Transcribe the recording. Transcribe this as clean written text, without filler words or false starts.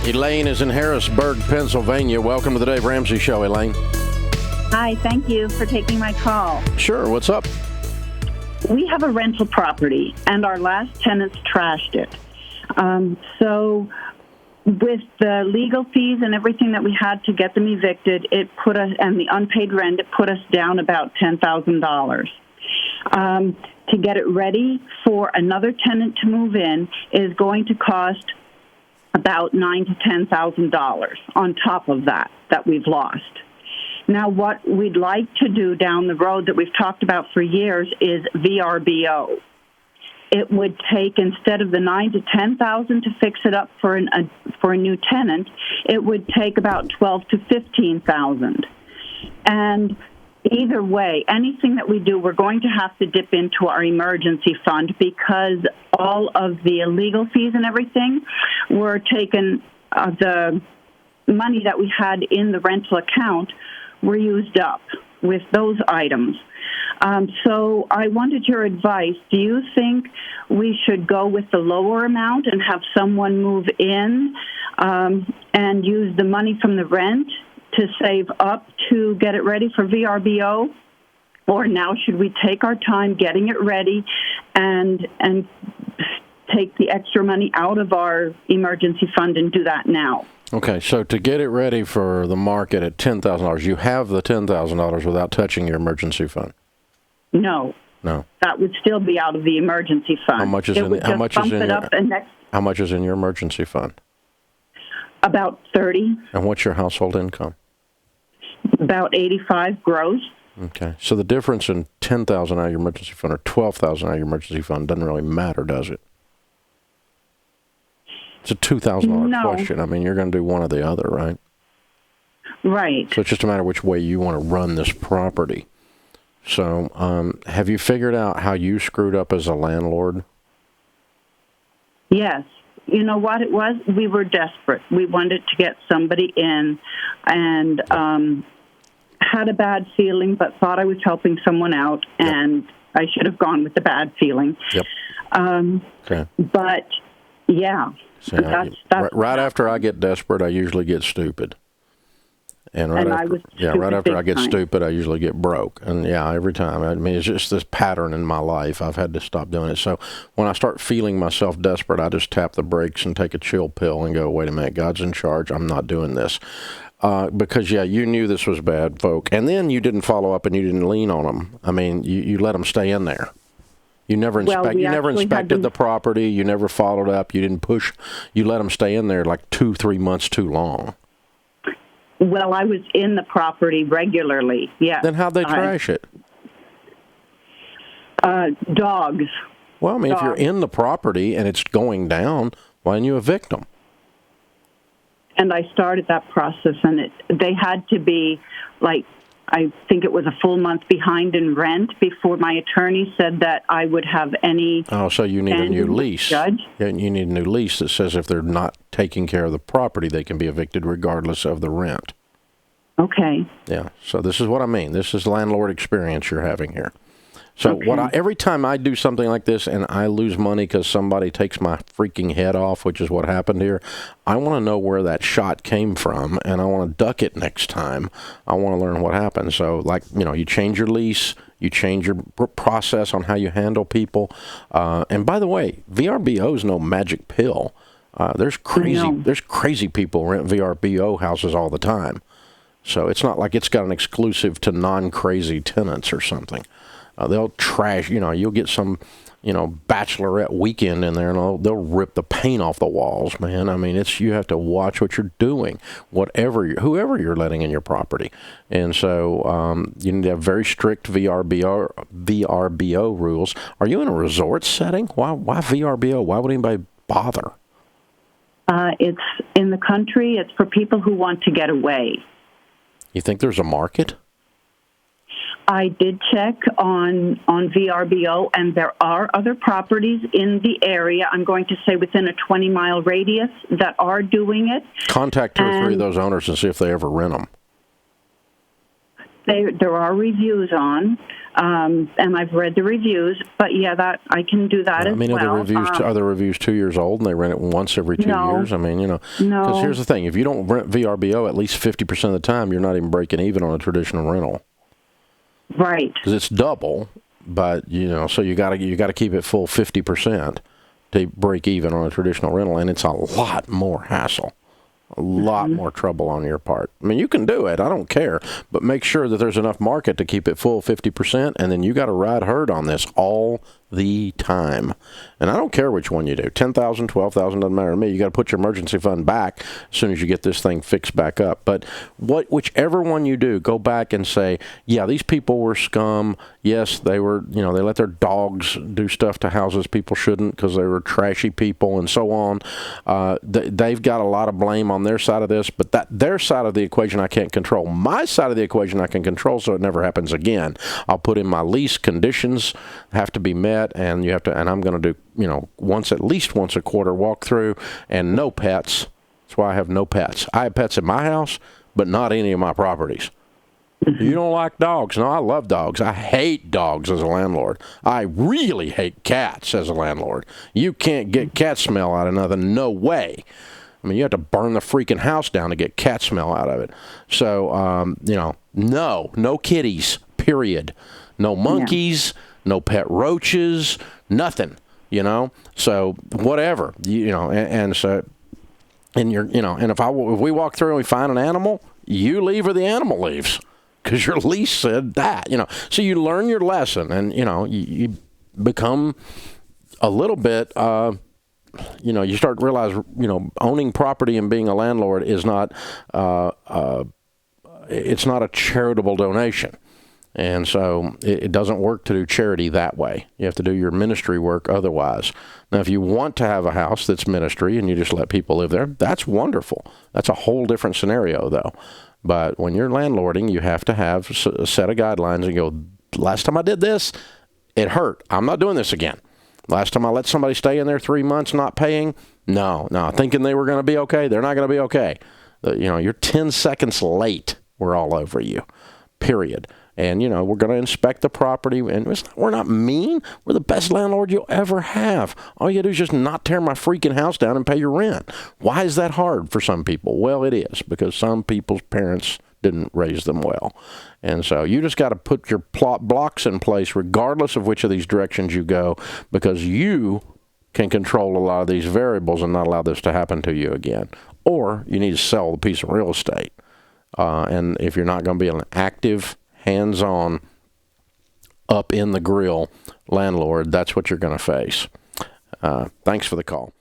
Elaine is in Harrisburg, Pennsylvania. Welcome to the Dave Ramsey Show, Elaine. Hi, thank you for taking my call. Sure, what's up? We have a rental property, and our last tenants trashed it. So with the legal fees and everything that we had to get them evicted, it put us, and the unpaid rent, it put us down about $10,000. To get it ready for another tenant to move in is going to cost about $9,000 to $10,000 on top of that we've lost. Now, what we'd like to do down the road that we've talked about for years is VRBO. It would take, instead of the $9,000 to $10,000 to fix it up for a new tenant, it would take about $12,000 to $15,000. And either way, anything that we do, we're going to have to dip into our emergency fund because all of the legal fees and everything were taken, the money that we had in the rental account were used up with those items. So I wanted your advice. Do you think we should go with the lower amount and have someone move in and use the money from the rent to save up to get it ready for VRBO? Or now should we take our time getting it ready and take the extra money out of our emergency fund and do that now? Okay, so to get it ready for the market at $10,000, you have the $10,000 without touching your emergency fund? No. That would still be out of the emergency fund. How much is how much is in your emergency fund? About 30. And what's your household income? About 85 gross. Okay, so the difference in $10,000 out of your emergency fund or $12,000 out of your emergency fund doesn't really matter, does it? It's a $2,000 question. I mean, you're going to do one or the other, right? Right. So it's just a matter of which way you want to run this property. So have you figured out how you screwed up as a landlord? Yes. You know what it was? We were desperate. We wanted to get somebody in and had a bad feeling, but thought I was helping someone out, and I should have gone with the bad feeling. Yep. Okay. But, yeah. So, right after I get desperate, I usually get stupid. And right after I get stupid, I usually get broke. And every time. I mean, it's just this pattern in my life. I've had to stop doing it. So when I start feeling myself desperate, I just tap the brakes and take a chill pill and go, wait a minute, God's in charge. I'm not doing this. Because, you knew this was bad, folk. And then you didn't follow up and you didn't lean on them. I mean, you let them stay in there. You never inspected the property. You never followed up. You didn't push. You let them stay in there like 2-3 months too long. Well, I was in the property regularly, yeah. Then how'd they trash it? Dogs. Well, I mean, if you're in the property and it's going down, why didn't you evict them? And I started that process, and they had to be, like, I think it was a full month behind in rent before my attorney said that I would have any... Oh, so you need a new lease. Judge? Yeah, you need a new lease that says if they're not taking care of the property, they can be evicted regardless of the rent. Okay. Yeah, so this is what I mean. This is landlord experience you're having here. So every time I do something like this and I lose money because somebody takes my freaking head off, which is what happened here, I want to know where that shot came from, and I want to duck it next time. I want to learn what happened. So, you change your lease, you change your process on how you handle people. And by the way, VRBO is no magic pill. There's crazy people who rent VRBO houses all the time. So it's not like it's got an exclusive to non-crazy tenants or something. They'll trash, you'll get some, bachelorette weekend in there and they'll rip the paint off the walls, man. I mean, you have to watch what you're doing, whoever you're letting in your property. And so you need to have very strict VRBO rules. Are you in a resort setting? Why VRBO? Why would anybody bother? It's in the country. It's for people who want to get away. You think there's a market? I did check on VRBO, and there are other properties in the area, I'm going to say within a 20-mile radius, that are doing it. Contact 2 or 3 of those owners and see if they ever rent them. There are reviews on, and I've read the reviews. But yeah, that I can do that as well. Are the reviews 2 years old and they rent it once every 2 years? I mean, because here's the thing: if you don't rent VRBO at least 50% of the time, you're not even breaking even on a traditional rental. Right. Because it's double, but so you got to keep it full 50% to break even on a traditional rental, and it's a lot more hassle. A lot more trouble on your part. I mean, you can do it. I don't care. But make sure that there's enough market to keep it full 50%, and then you got to ride herd on this all the time. And I don't care which one you do. 10,000, 12,000, doesn't matter to me. You got to put your emergency fund back as soon as you get this thing fixed back up. But whichever one you do, go back and say, yeah, these people were scum. Yes, they were, they let their dogs do stuff to houses people shouldn't because they were trashy people and so on. They've got a lot of blame on their side of this, but their side of the equation I can't control. My side of the equation I can control, so it never happens again. I'll put in my lease conditions have to be met, and I'm going to do at least once a quarter walkthrough, and no pets. That's why I have no pets. I have pets in my house, but not any of my properties. You don't like dogs? No, I love dogs. I hate dogs as a landlord. I really hate cats as a landlord. You can't get cat smell out of nothing. No way. I mean, you have to burn the freaking house down to get cat smell out of it. So, no kitties, period. No monkeys, no pet roaches, nothing, So, whatever, and if we walk through and we find an animal, you leave or the animal leaves. Because your lease said that, So you learn your lesson, and, you become a little bit, you start to realize, owning property and being a landlord is not, it's not a charitable donation. And so it doesn't work to do charity that way. You have to do your ministry work otherwise. Now, if you want to have a house that's ministry and you just let people live there, that's wonderful. That's a whole different scenario, though. But when you're landlording, you have to have a set of guidelines and go, last time I did this, it hurt. I'm not doing this again. Last time I let somebody stay in there 3 months not paying, no, thinking they were going to be okay, they're not going to be okay. You're 10 seconds late, we're all over you, period. And, we're going to inspect the property, and we're not mean. We're the best landlord you'll ever have. All you do is just not tear my freaking house down and pay your rent. Why is that hard for some people? Well, it is, because some people's parents didn't raise them well. And so you just got to put your blocks in place regardless of which of these directions you go, because you can control a lot of these variables and not allow this to happen to you again. Or you need to sell the piece of real estate. And if you're not going to be an active, hands-on, up in the grill landlord, that's what you're going to face. Thanks for the call.